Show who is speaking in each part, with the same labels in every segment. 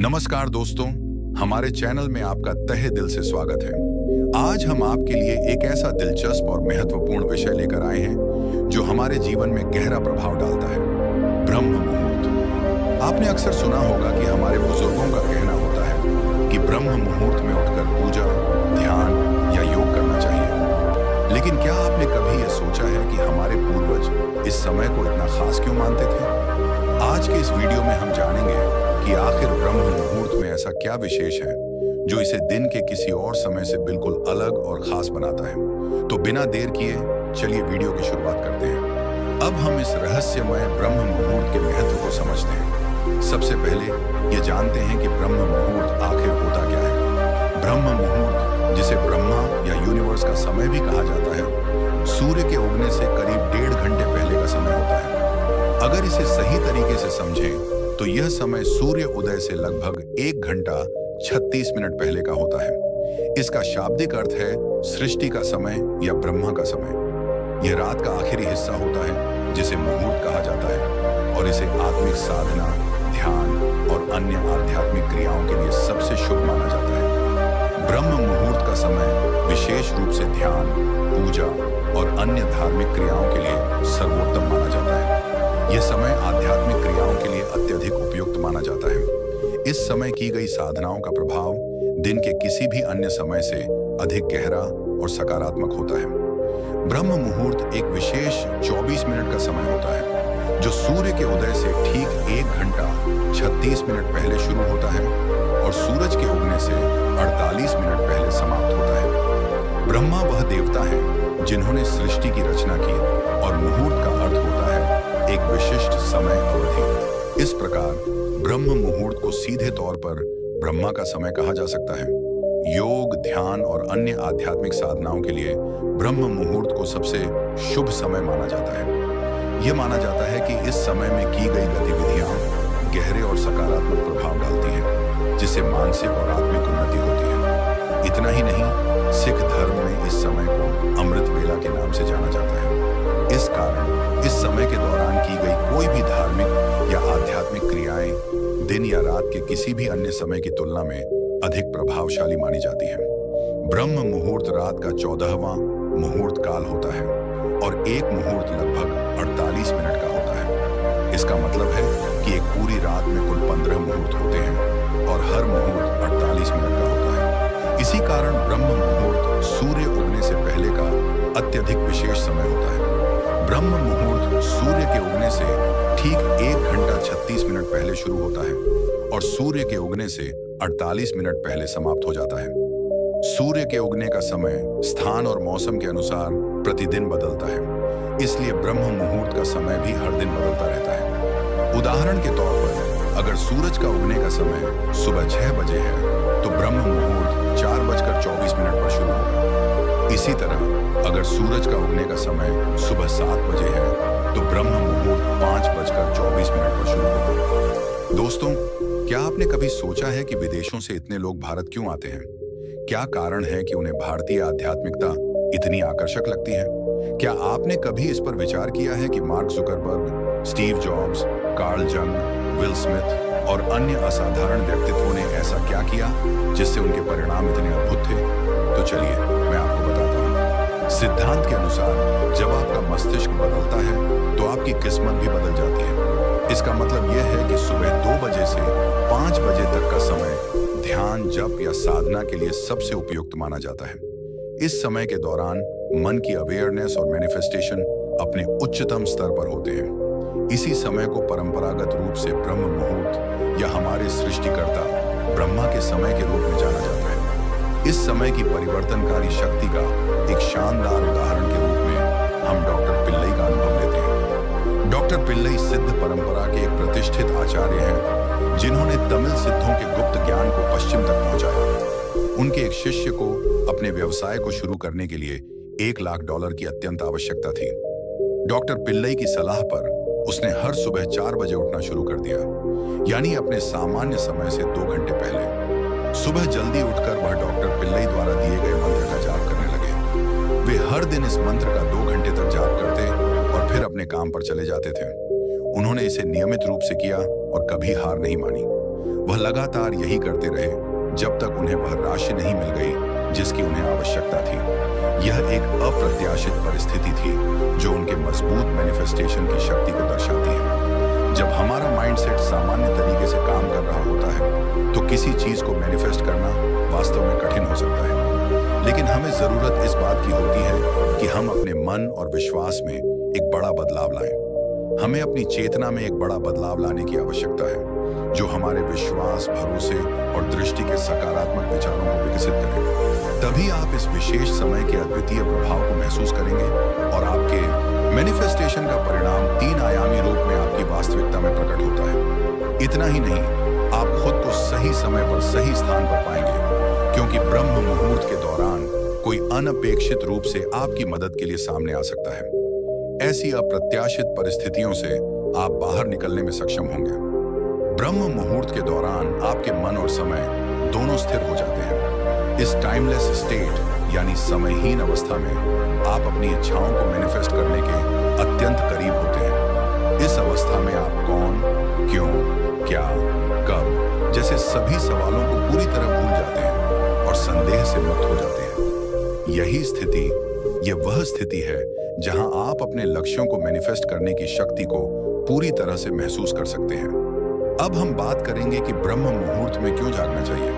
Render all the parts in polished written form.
Speaker 1: नमस्कार दोस्तों, हमारे चैनल में आपका तहे दिल से स्वागत है। आज हम आपके लिए एक ऐसा दिलचस्प और महत्वपूर्ण विषय लेकर आए हैं जो हमारे जीवन में गहरा प्रभाव डालता है, ब्रह्म मुहूर्त। आपने अक्सर सुना होगा कि हमारे बुजुर्गों का कहना होता है कि ब्रह्म मुहूर्त में उठकर पूजा, ध्यान या योग करना चाहिए। लेकिन क्या आपने कभी यह सोचा है कि हमारे पूर्वज इस समय को इतना खास क्यों मानते थे? आज के इस वीडियो में हम जानेंगे कि आखिर ब्रह्म मुहूर्त में ऐसा क्या विशेष है जो इसे दिन के किसी और समय से बिल्कुल अलग और खास बनाता है। तो बिना देर किए चलिए वीडियो की शुरुआत करते हैं। अब हम इस रहस्यमय ब्रह्म मुहूर्त के महत्व को समझते हैं। सबसे पहले ये जानते हैं कि ब्रह्म मुहूर्त आखिर होता क्या है। ब्रह्म मुहूर्त, जिसे ब्रह्मा या यूनिवर्स का समय भी कहा जाता है, सूर्य के उगने से करीब 1.5 घंटे पहले का समय होता है। अगर इसे सही तरीके से समझें तो यह समय सूर्य उदय से लगभग 1 घंटा 36 मिनट पहले का होता है। इसका शाब्दिक अर्थ है सृष्टि का समय या ब्रह्मा का समय। यह रात का आखिरी हिस्सा होता है जिसे मुहूर्त कहा जाता है और इसे आत्मिक साधना, ध्यान और अन्य आध्यात्मिक क्रियाओं के लिए सबसे शुभ माना जाता है। ब्रह्म मुहूर्त का समय विशेष रूप से ध्यान, पूजा और अन्य धार्मिक क्रियाओं के लिए सर्वोत्तम माना जाता है। यह समय आध्यात्मिक क्रियाओं के लिए अत्यधिक उपयुक्त माना जाता है। इस समय की गई साधनाओं का प्रभाव दिन के किसी भी अन्य समय से अधिक गहरा और सकारात्मक होता है। ब्रह्म मुहूर्त एक विशेष 24 मिनट का समय होता है जो सूर्य के उदय से ठीक 1 घंटा 36 मिनट पहले शुरू होता है और सूरज के उगने से 48 मिनट पहले समाप्त होता है। ब्रह्मा वह देवता है जिन्होंने सृष्टि की रचना की और मुहूर्त का अर्थ होता है एक विशिष्ट समय अवधि। इस प्रकार ब्रह्म मुहूर्त को सीधे तौर पर ब्रह्मा का समय कहा जा सकता है। योग, ध्यान और अन्य आध्यात्मिक साधनाओं के लिए ब्रह्म मुहूर्त को सबसे शुभ समय माना जाता है। यह माना जाता है कि इस समय में की गई गतिविधियां गहरे और सकारात्मक प्रभाव डालती हैं, जिससे मानसिक और आत्मिक उन्नति होती है। इतना ही नहीं, सिख धर्म में इस समय को अमृत वेला के नाम से जाना जाता है। इस कारण इस समय के दौरान की गई कोई भी धार्मिक या आध्यात्मिक क्रियाएं दिन या रात के किसी भी अन्य समय की तुलना में अधिक प्रभावशाली मानी जाती है। ब्रह्म मुहूर्त रात का 14वां मुहूर्त काल होता है और एक मुहूर्त लगभग 48 मिनट का होता है। इसका मतलब है कि एक पूरी रात में कुल 15 मुहूर्त होते हैं और हर मुहूर्त 48 मिनट का होता है। इसी कारण ब्रह्म मुहूर्त सूर्य उगने से पहले का अत्यधिक विशेष समय होता है। ब्रह्म मुहूर्त सूर्य के उगने से ठीक 1 घंटा 36 मिनट पहले शुरू होता है और सूर्य के उगने से 48 मिनट पहले समाप्त हो जाता है। सूर्य के उगने का समय स्थान और मौसम के अनुसार प्रतिदिन बदलता है, इसलिए ब्रह्म मुहूर्त का समय भी हर दिन बदलता रहता है। उदाहरण के तौर पर अगर सूरज का उगने का समय सुबह 6 बजे है तो ब्रह्म मुहूर्त 4:24 पर शुरू होगा। इसी तरह अगर सूरज का उगने का समय सुबह 7 बजे है तो ब्रह्म मुहूर्त 5:24 पर शुरू होगा। दोस्तों, क्या आपने कभी सोचा है कि विदेशों से इतने लोग भारत क्यों आते हैं? क्या कारण है कि उन्हें भारतीय आध्यात्मिकता इतनी आकर्षक लगती है? क्या आपने कभी इस पर विचार किया है कि mark Zuckerberg, Steve jobs, Karl जंग, विल स्मिथ और अन्य असाधारण व्यक्तित्वों ने ऐसा क्या किया जिससे उनके परिणाम इतने अद्भुत थे? तो चलिए मैं आपको बताता हूँ। सिद्धांत के अनुसार जब आपका मस्तिष्क बदलता है तो आपकी किस्मत भी बदल जाती है। इसका मतलब यह है कि सुबह 2 बजे से 5 बजे तक का समय ध्यान, जप या साधना के लिए सबसे उपयुक्त माना जाता है। इस समय के दौरान मन की अवेयरनेस और मैनिफेस्टेशन अपने उच्चतम स्तर पर होते हैं। इसी समय को परंपरागत रूप से ब्रह्म मुहूर्त या हमारे सृष्टिकर्ता ब्रह्मा के समय के रूप में जाना जाता है। इस समय की परिवर्तनकारी शक्ति का एक शानदार उदाहरण के रूप में हम डॉक्टर पिल्लई का अनुभव लेते हैं। डॉक्टर पिल्लई सिद्ध परंपरा के एक प्रतिष्ठित आचार्य हैं जिन्होंने तमिल सिद्धों के गुप्त ज्ञान को पश्चिम तक पहुंचाया। उनके एक शिष्य को अपने व्यवसाय को शुरू करने के लिए $1 लाख की अत्यंत आवश्यकता थी। डॉक्टर पिल्लई की सलाह पर उसने हर सुबह 4 बजे उठना शुरू कर दिया, यानी अपने सामान्य समय से 2 घंटे पहले। सुबह जल्दी उठकर वह डॉक्टर पिल्लई द्वारा दिए गए मंत्र का जाप करने लगे। वे हर दिन इस मंत्र का 2 घंटे तक जाप करते और फिर अपने काम पर चले जाते थे। उन्होंने इसे नियमित रूप से किया और कभी हार नहीं मानी। वह लगातार यही करते रहे जब तक उन्हें वह राशि नहीं मिल गई जिसकी उन्हें आवश्यकता थी। यह एक अप्रत्याशित परिस्थिति थी जो उनके मजबूत मैनिफेस्टेशन की शक्ति को दर्शाती है। जब हमारा माइंडसेट सामान्य तरीके से काम कर रहा होता है तो किसी चीज को मैनिफेस्ट करना वास्तव में कठिन हो सकता है, लेकिन हमें जरूरत इस बात की होती है कि हम अपने मन और विश्वास में एक बड़ा बदलाव लाएं। हमें अपनी चेतना में एक बड़ा बदलाव लाने की आवश्यकता है जो हमारे विश्वास, भरोसे और दृष्टि के सकारात्मक विचारों को विकसित करे। तभी आप इस विशेष समय के अद्वितीय प्रभाव को महसूस करेंगे और आपके मैनिफेस्टेशन का परिणाम 3 आयामी रूप में आपकी वास्तविकता में प्रकट होता है। इतना ही नहीं, आप खुद को सही समय पर सही स्थान पर पाएंगे, क्योंकि ब्रह्म मुहूर्त के दौरान कोई अनपेक्षित रूप से आपकी मदद के लिए सामने आ सकता है। ऐसी अप्रत्याशित परिस्थितियों से आप बाहर निकलने में सक्षम होंगे। ब्रह्म मुहूर्त के दौरान आपके मन और समय दोनों स्थिर हो जाते हैं। इस टाइमलेस स्टेट यानी समयहीन अवस्था में आप अपनी इच्छाओं को मैनिफेस्ट करने के अत्यंत करीब होते हैं। इस अवस्था में आप कौन, क्यों, क्या, कब जैसे सभी सवालों को पूरी तरह भूल जाते हैं और संदेह से मुक्त हो जाते हैं। यही स्थिति, यह वह स्थिति है जहां आप अपने लक्ष्यों को मैनिफेस्ट करने की शक्ति को पूरी तरह से महसूस कर सकते हैं। अब हम बात करेंगे कि ब्रह्म मुहूर्त में क्यों जागना चाहिए।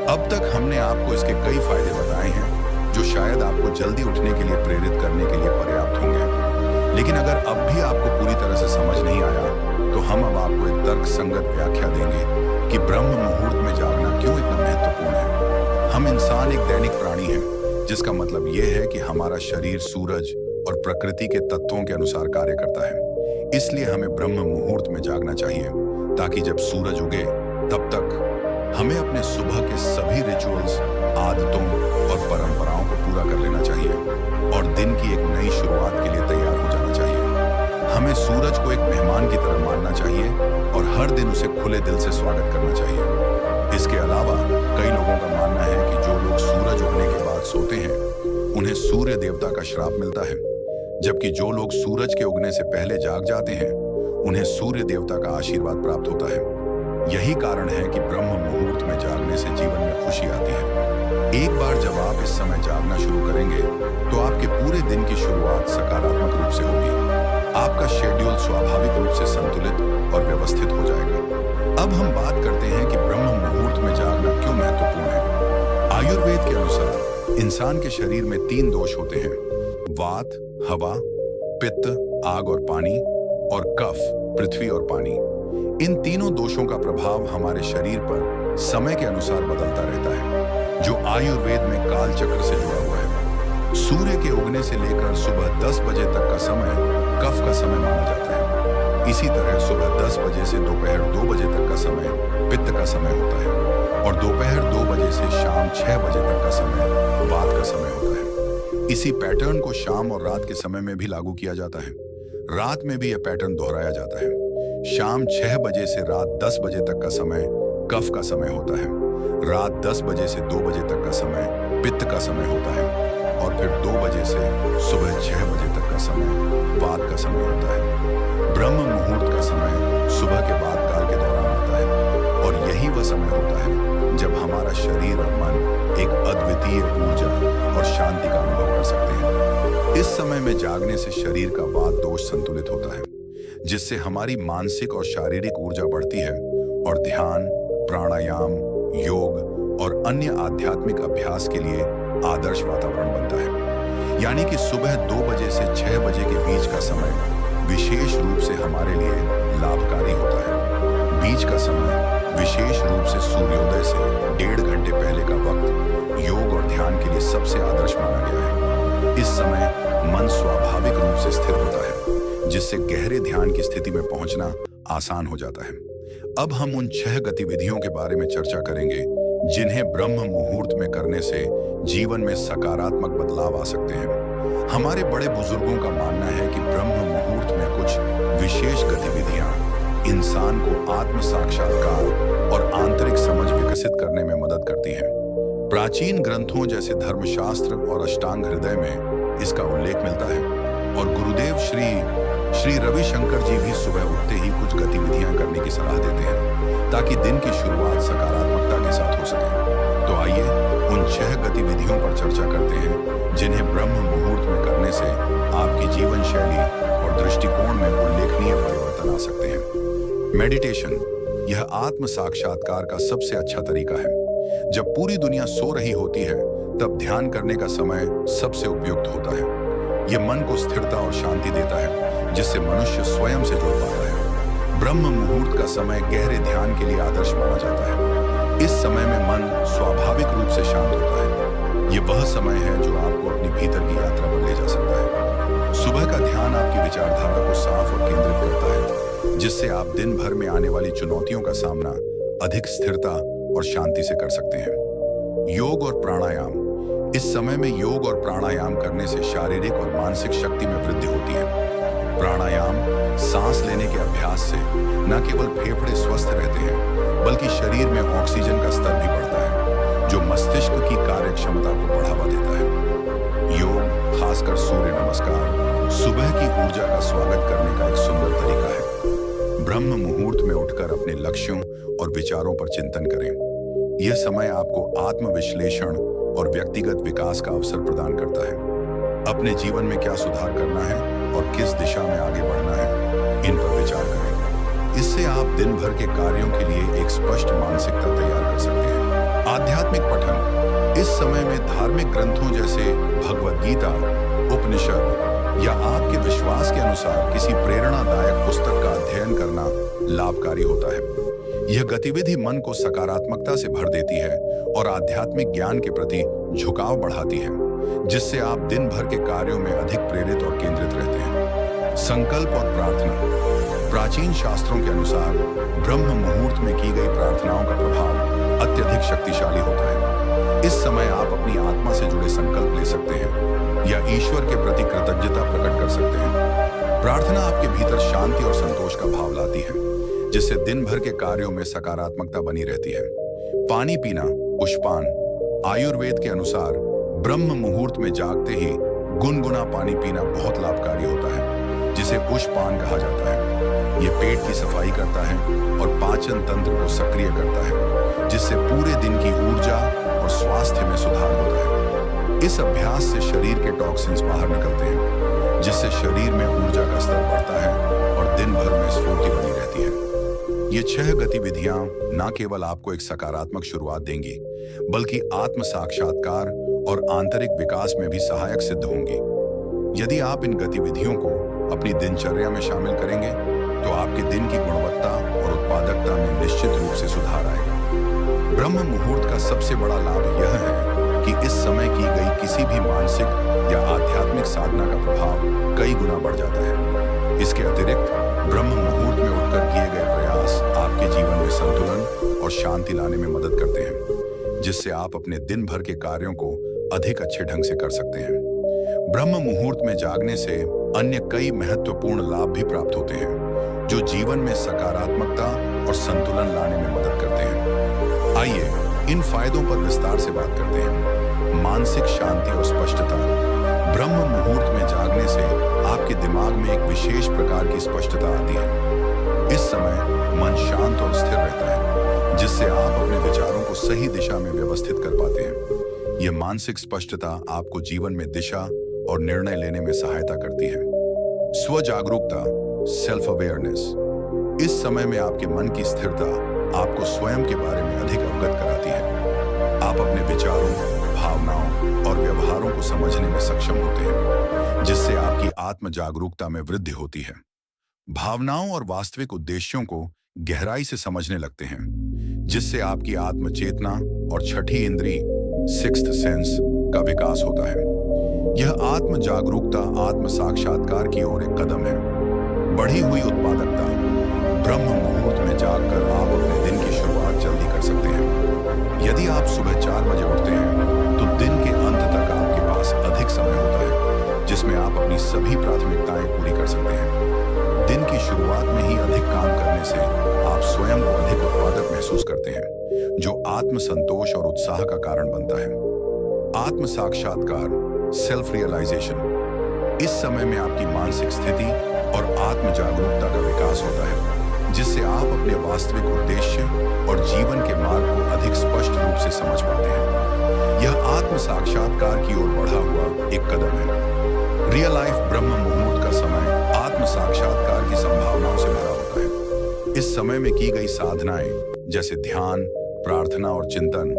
Speaker 1: अब तक हमने आपको इसके कई फायदे बताए हैं जो शायद आपको जल्दी उठने के लिए प्रेरित करने के लिए पर्याप्त होंगे, लेकिन अगर अब भी आपको पूरी तरह से समझ नहीं आया तो हम अब आपको एक तर्कसंगत व्याख्या देंगे कि ब्रह्म मुहूर्त में जागना क्यों इतना महत्वपूर्ण है। हम इंसान एक दैनिक प्राणी हैं, जिसका मतलब यह है कि हमारा शरीर सूरज और प्रकृति के तत्वों के अनुसार कार्य करता है। इसलिए हमें ब्रह्म मुहूर्त में जागना चाहिए ताकि जब सूरज उगे तब तक हमें अपने सुबह के सभी रिचुअल्स, आदतों और परंपराओं को पूरा कर लेना चाहिए और दिन की एक नई शुरुआत के लिए तैयार हो जाना चाहिए। हमें सूरज को एक मेहमान की तरह मानना चाहिए और हर दिन उसे खुले दिल से स्वागत करना चाहिए। इसके अलावा कई लोगों का मानना है कि जो लोग सूरज उगने के बाद सोते हैं उन्हें सूर्य देवता का श्राप मिलता है, जबकि जो लोग सूरज के उगने से पहले जाग जाते हैं उन्हें सूर्य देवता का आशीर्वाद प्राप्त होता है। यही कारण है कि ब्रह्म मुहूर्त में जागने से जीवन में खुशी आती है। एक बार जब आप इस समय जागना शुरू करेंगे तो आपके पूरे दिन की शुरुआत सकारात्मक रूप से होगी। आपका शेड्यूल स्वाभाविक रूप से संतुलित और व्यवस्थित हो जाएगा। अब हम बात करते हैं कि ब्रह्म मुहूर्त में जागना क्यों महत्वपूर्ण है। आयुर्वेद के अनुसार इंसान के शरीर में 3 दोष होते हैं: वात, हवा, पित्त, आग और पानी, और कफ, पृथ्वी और पानी। इन तीनों दोषों का प्रभाव हमारे शरीर पर समय के अनुसार बदलता रहता है, जो आयुर्वेद में काल चक्र से जुड़ा हुआ है। सूर्य के उगने से लेकर सुबह 10 बजे तक का समय कफ का समय माना जाता है। इसी तरह सुबह 10 बजे से दोपहर 2 बजे तक का समय पित्त का समय होता है और दोपहर 2 बजे से शाम 6 बजे तक का समय वात का समय होता है। इसी पैटर्न को शाम और रात के समय में भी लागू किया जाता है। रात में भी यह पैटर्न दोहराया जाता है। शाम 6 बजे से रात 10 बजे तक का समय कफ का समय होता है। रात 10 बजे से 2 बजे तक का समय पित्त का समय होता है और फिर 2 बजे से सुबह 6 बजे तक का समय वात का समय होता है। ब्रह्म मुहूर्त का समय सुबह के बाद काल के दौरान आता है और यही वह समय होता है जब हमारा शरीर और मन एक अद्वितीय ऊर्जा और शांति का अनुभव कर सकते हैं। इस समय में जागने से शरीर का वात दोष संतुलित होता है, जिससे हमारी मानसिक और शारीरिक ऊर्जा बढ़ती है और ध्यान, प्राणायाम, योग और अन्य आध्यात्मिक अभ्यास के लिए आदर्श वातावरण बनता है। यानी कि सुबह 2 बजे से 6 बजे के बीच का समय विशेष रूप से हमारे लिए लाभकारी होता है। बीच का समय विशेष रूप से सूर्योदय से 1.5 घंटे पहले का वक्त योग और ध्यान के लिए सबसे आदर्श माना गया है। इस समय मन स्वाभाविक रूप से स्थिर होता है, जिससे गहरे ध्यान की स्थिति में पहुंचना आसान हो जाता है। अब हम उन 6 गतिविधियों के बारे में चर्चा करेंगे जिन्हें ब्रह्म मुहूर्त में करने से जीवन में सकारात्मक बदलाव आ सकते हैं। हमारे बड़े बुजुर्गों का मानना है कि ब्रह्म मुहूर्त में कुछ विशेष गतिविधियां इंसान को आत्म साक्षात्कार और आंतरिक समझ विकसित करने में मदद करती हैं। प्राचीन ग्रंथों जैसे धर्मशास्त्र और अष्टांग हृदय में इसका उल्लेख मिलता है और गुरुदेव श्री रविशंकर जी भी सुबह उठते ही कुछ गतिविधियां करने की सलाह देते हैं। ताकि दिन की शुरुआत सकारात्मकता के साथ हो सके। तो आइए उन 6 गतिविधियों पर चर्चा करते हैं जिन्हें ब्रह्म मुहूर्त में करने से आपकी जीवन शैली और दृष्टिकोण में उल्लेखनीय परिवर्तन आ सकते हैं। मेडिटेशन, यह आत्म साक्षात्कार का सबसे अच्छा तरीका है। जब पूरी दुनिया सो रही होती है, तब ध्यान करने का समय सबसे उपयुक्त होता है। यह मन को स्थिरता और शांति देता है, जिससे मनुष्य स्वयं से जुड़ पाता है। ब्रह्म मुहूर्त का समय गहरे ध्यान के लिए आदर्श माना जाता है। इस समय में मन स्वाभाविक रूप से शांत होता है। यह वह समय है जो आपको अपनी भीतर की यात्रा पर ले जा सकता है। सुबह का ध्यान आपकी विचारधारा को साफ और केंद्रित करता है, जिससे आप दिन भर में आने वाली चुनौतियों का सामना अधिक स्थिरता और शांति से कर सकते हैं। योग और प्राणायाम, इस समय में योग और प्राणायाम करने से शारीरिक और मानसिक शक्ति में वृद्धि होती है। प्राणायाम सांस लेने के अभ्यास से न केवल फेफड़े स्वस्थ रहते हैं, बल्कि शरीर में ऑक्सीजन का स्तर भी बढ़ता है, जो मस्तिष्क की कार्यक्षमता को बढ़ावा देता है। योग, खासकर सूर्य नमस्कार, सुबह की ऊर्जा का स्वागत करने का एक सुंदर तरीका है। ब्रह्म मुहूर्त में उठकर अपने लक्ष्यों और विचारों पर चिंतन करें। यह समय आपको आत्मविश्लेषण और व्यक्तिगत विकास का अवसर प्रदान करता है। अपने जीवन में क्या सुधार करना है और किस दिशा में आगे बढ़ना है, इन पर विचार करें। इससे आप दिन भर के कार्यों के लिए एक स्पष्ट मानसिकता तैयार कर सकते हैं। आध्यात्मिक पठन, इस समय में धार्मिक ग्रंथों जैसे भगवद गीता, उपनिषद या आपके विश्वास के अनुसार किसी प्रेरणादायक पुस्तक का अध्ययन करना लाभकारी होता है। यह गतिविधि मन को सकारात्मकता से भर देती है और आध्यात्मिक ज्ञान के प्रति झुकाव बढ़ाती है, जिससे आप दिन भर के कार्यों में अधिक प्रेरित और केंद्रित रहते हैं। संकल्प और प्रार्थना, प्राचीन शास्त्रों के अनुसार ब्रह्म मुहूर्त में की गई प्रार्थनाओं का प्रभाव अत्यधिक शक्तिशाली होता है। इस समय आप अपनी आत्मा से जुड़े संकल्प ले सकते हैं या ईश्वर के प्रति कृतज्ञता प्रकट कर सकते हैं। प्रार्थना आपके भीतर शांति और संतोष का भाव लाती है, जिससे दिन भर के कार्यों में सकारात्मकता बनी रहती है। पानी पीना, पुष्पान, आयुर्वेद के अनुसार ब्रह्म मुहूर्त में जागते ही गुनगुना पानी पीना बहुत लाभकारी होता है, जिसे पुष्पान कहा जाता है। यह पेट की सफाई करता है और पाचन तंत्र को सक्रिय करता है, जिससे पूरे दिन की ऊर्जा और स्वास्थ्य में सुधार होता है। इस अभ्यास से शरीर के टॉक्सिन्स बाहर निकलते हैं, जिससे शरीर में ऊर्जा का स्तर बढ़ता है और दिन भर में स्फूर्ति बनी रहती है। ये 6 गतिविधियां न केवल आपको एक सकारात्मक शुरुआत देंगी, बल्कि आत्म साक्षात्कार और आंतरिक विकास में भी सहायक सिद्ध होंगी। यदि आप इन गतिविधियों को अपनी दिनचर्या में शामिल करेंगे, तो आपके दिन की गुणवत्ता और उत्पादकता में निश्चित रूप से सुधार आएगा। ब्रह्म मुहूर्त का सबसे बड़ा लाभ यह है कि इस समय की गई किसी भी मानसिक या आध्यात्मिक साधना का प्रभाव कई गुना बढ़ जाता है। इसके अतिरिक्त ब्रह्म मुहूर्त में उठकर किए गए प्रयास आपके जीवन में संतुलन और शांति लाने में मदद करते हैं, जिससे आप अपने दिन भर के कार्यों को अधिक अच्छे ढंग से कर सकते हैं। ब्रह्म मुहूर्त में जागने से अन्य कई महत्वपूर्ण लाभ भी प्राप्त होते हैं, जो जीवन में सकारात्मकता और संतुलन लाने में मदद करते हैं। आइए इन फायदों पर विस्तार से बात करते हैं। मानसिक शांति और स्पष्टता, ब्रह्म मुहूर्त में जागने से आपके दिमाग में एक विशेष प्रकार की स्पष्टता आती है। इस समय मन शांत और स्थिर रहता है, जिससे आप अपने विचारों को सही दिशा में व्यवस्थित कर पाते हैं। यह मानसिक स्पष्टता आपको जीवन में दिशा और निर्णय लेने में सहायता करती है। स्व जागरूकता, सेल्फ अवेयरनेस, इस समय में आपके मन की स्थिरता आपको स्वयं के बारे में अधिक अवगत कराती है। आप अपने विचारों, भावनाओं और व्यवहारों को समझने में सक्षम होते हैं, जिससे आपकी आत्म जागरूकता में वृद्धि होती है। भावनाओं और वास्तविक उद्देश्यों को गहराई से समझने लगते हैं, जिससे आपकी आत्म चेतना और छठी इंद्री, सिक्स्थ सेंस, का विकास होता है। यह आत्म जागरूकता आत्म साक्षात्कार की ओर एक कदम है। बढ़ी हुई उत्पादकता, ब्रह्म मुहूर्त में जागकर आप अपने दिन की शुरुआत जल्दी कर सकते हैं। यदि आप सुबह 4 बजे उठते हैं, तो दिन के अंत तक आपके पास अधिक समय होता है, जिसमें आप अपनी सभी प्राथमिकताएं पूरी कर सकते हैं। दिन की शुरुआत में ही अधिक काम करने से आप स्वयं को अधिक उत्पादक महसूस करते हैं, जो आत्म संतोष और उत्साह का कारण बनता है। आत्म साक्षात्कार, सेल्फ रियलाइजेशन, इस समय में आपकी मानसिक स्थिति और आत्म जागरूकता का विकास होता है, जिससे आप अपने वास्तविक उद्देश्य और जीवन के मार्ग को अधिक स्पष्ट रूप से समझ पाते हैं। यह आत्म साक्षात्कार की ओर बढ़ा हुआ एक कदम है। रियल लाइफ ब्रह्म मुहूर्त का समय आत्म साक्षात्कार की संभावनाओं से भरा होता है। इस समय में की गई साधनाएं जैसे ध्यान, प्रार्थना और चिंतन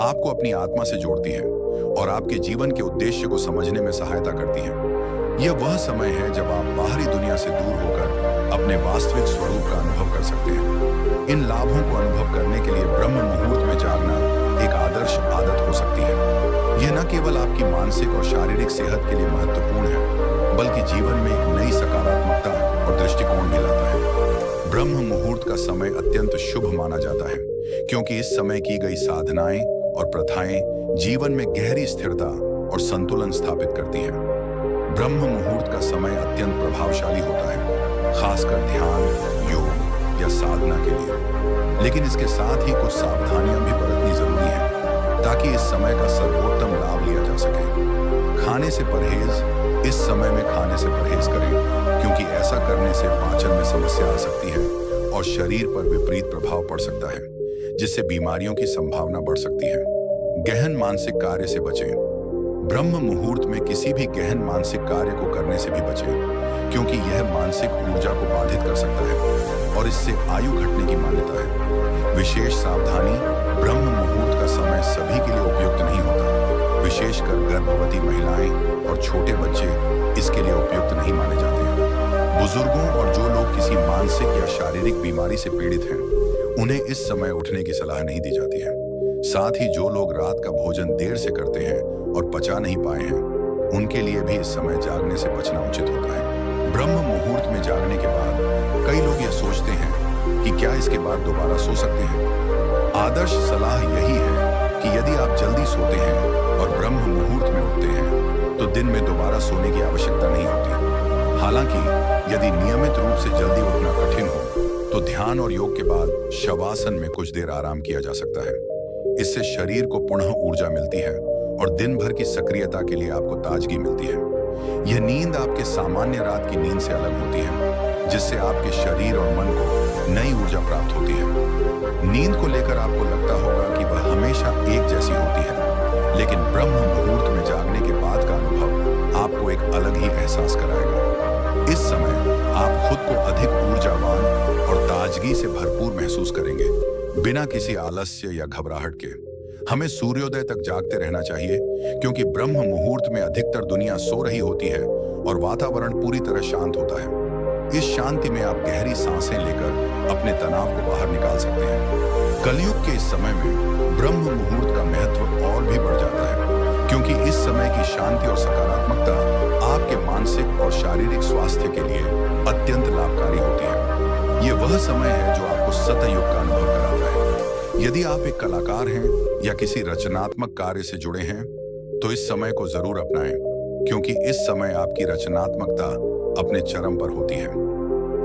Speaker 1: आपको अपनी आत्मा से जोड़ती हैं और आपके जीवन के उद्देश्य को समझने में सहायता करती हैं। यह वह समय है जब आप बाहरी दुनिया से दूर होकर अपने वास्तविक स्वरूप का अनुभव कर सकते हैं। इन लाभों को अनुभव करने के लिए ब्रह्म मुहूर्त में जागना एक आदर्श आदत हो सकती है। यह न केवल आपकी मानसिक और शारीरिक सेहत के लिए महत्वपूर्ण है, बल्कि जीवन में एक नई सकारात्मकता और दृष्टिकोण भी लाता है। ब्रह्म मुहूर्त का समय अत्यंत शुभ माना जाता है, क्योंकि इस समय की गई साधनाएं और प्रथाएं जीवन में गहरी स्थिरता और संतुलन स्थापित करती हैं। ब्रह्म मुहूर्त का समय अत्यंत प्रभावशाली होता है, खासकर ध्यान, योग या साधना के लिए। लेकिन इसके साथ ही कुछ सावधानियां भी बरतनी जरूरी है, ताकि इस समय का सर्वोत्तम लाभ लिया जा सके। खाने से परहेज। इस समय में खाने से परहेज करें, क्योंकि ऐसा करने से पाचन में समस्या आ सकती है और शरीर पर विपरीत प्रभाव पड़ सकता है, जिससे बीमारियों की संभावना बढ़ सकती है। गहन मानसिक कार्य से बचें। ब्रह्म मुहूर्त में किसी भी गहन मानसिक कार्य को करने से भी बचें, क्योंकि यह मानसिक ऊर्जा को बाधित कर सकता है और इससे आयु घटने की मान्यता है। विशेष सावधानी। ब्रह्म मुहूर्त का समय सभी के लिए उपयुक्त नहीं होता, विशेषकर गर्भवती महिलाएं और छोटे बच्चे इसके लिए उपयुक्त नहीं माने जाते हैं। बुजुर्गों और जो लोग किसी मानसिक या शारीरिक बीमारी से पीड़ित हैं, उन्हें इस समय उठने की सलाह नहीं दी जाती है। साथ ही जो लोग रात का भोजन देर से करते हैं और पचा नहीं पाए हैं, उनके लिए भी इस समय जागने से बचना उचित होता है। ब्रह्म मुहूर्त में जागने के बाद कई लोग यह सोचते हैं कि क्या इसके बाद दोबारा सो सकते हैं। आदर्श सलाह यही है कि यदि आप जल्दी सोते हैं और ब्रह्म मुहूर्त में उठते हैं, तो दिन में दोबारा सोने की आवश्यकता नहीं होती। हालांकि यदि नियमित रूप से जल्दी उठना कठिन हो, तो ध्यान और योग के बाद शवासन में कुछ देर आराम किया जा सकता है। इससे शरीर को पुनः ऊर्जा मिलती है और दिन भर की सक्रियता के लिए आपको ताजगी मिलती है। यह नींद आपके सामान्य रात की नींद से अलग होती है, जिससे आपके शरीर और मन को नई ऊर्जा प्राप्त होती है। नींद को लेकर आपको लगता होगा कि वह हमेशा एक जैसी होती है, लेकिन ब्रह्म मुहूर्त में जागने के बाद का अनुभव आपको एक अलग ही एहसास कराएगा। इस समय आप खुद को अधिक ऊर्जावान और ताजगी से भरपूर महसूस करेंगे, बिना किसी आलस्य या घबराहट के। हमें सूर्योदय तक जागते रहना चाहिए, क्योंकि ब्रह्म मुहूर्त में अधिकतर दुनिया सो रही होती है और वातावरण पूरी तरह शांत होता है। इस शांति में आप गहरी सांसें लेकर अपने तनाव को बाहर निकाल सकते हैं। कलयुग के इस समय में ब्रह्म मुहूर्त का महत्व और भी बढ़ जाता है, क्योंकि इस समय की शांति और सकारात्मकता आपके मानसिक और शारीरिक स्वास्थ्य के लिए अत्यंत लाभकारी होती है। ये वह समय है जो आपको सतयुग का अनुभव कराता है। यदि आप एक कलाकार हैं या किसी रचनात्मक कार्य से जुड़े हैं, तो इस समय को जरूर अपनाएं, क्योंकि इस समय आपकी रचनात्मकता अपने चरम पर होती है।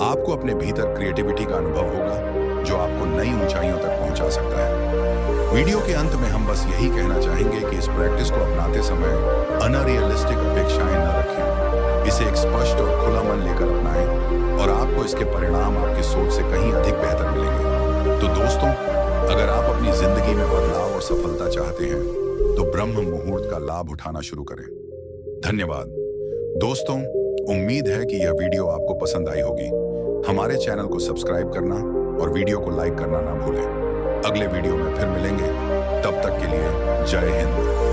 Speaker 1: आपको अपने भीतर क्रिएटिविटी का अनुभव होगा, जो आपको नई ऊंचाइयों तक पहुंचा सकता है। वीडियो के अंत में हम बस यही कहना चाहेंगे कि इस प्रैक्टिस को अपनाते समय अनरियलिस्टिक अपेक्षाएं न रखें। इसे एक स्पष्ट और खुला मन लेकर अपनाएं और आपको इसके परिणाम आपकी सोच से कहीं अधिक बेहतर मिलेंगे। तो दोस्तों, अगर आप अपनी जिंदगी में बदलाव और सफलता चाहते हैं, तो ब्रह्म मुहूर्त का लाभ उठाना शुरू करें। धन्यवाद दोस्तों, उम्मीद है कि यह वीडियो आपको पसंद आई होगी। हमारे चैनल को सब्सक्राइब करना और वीडियो को लाइक करना ना भूलें। अगले वीडियो में फिर मिलेंगे, तब तक के लिए जय हिंद।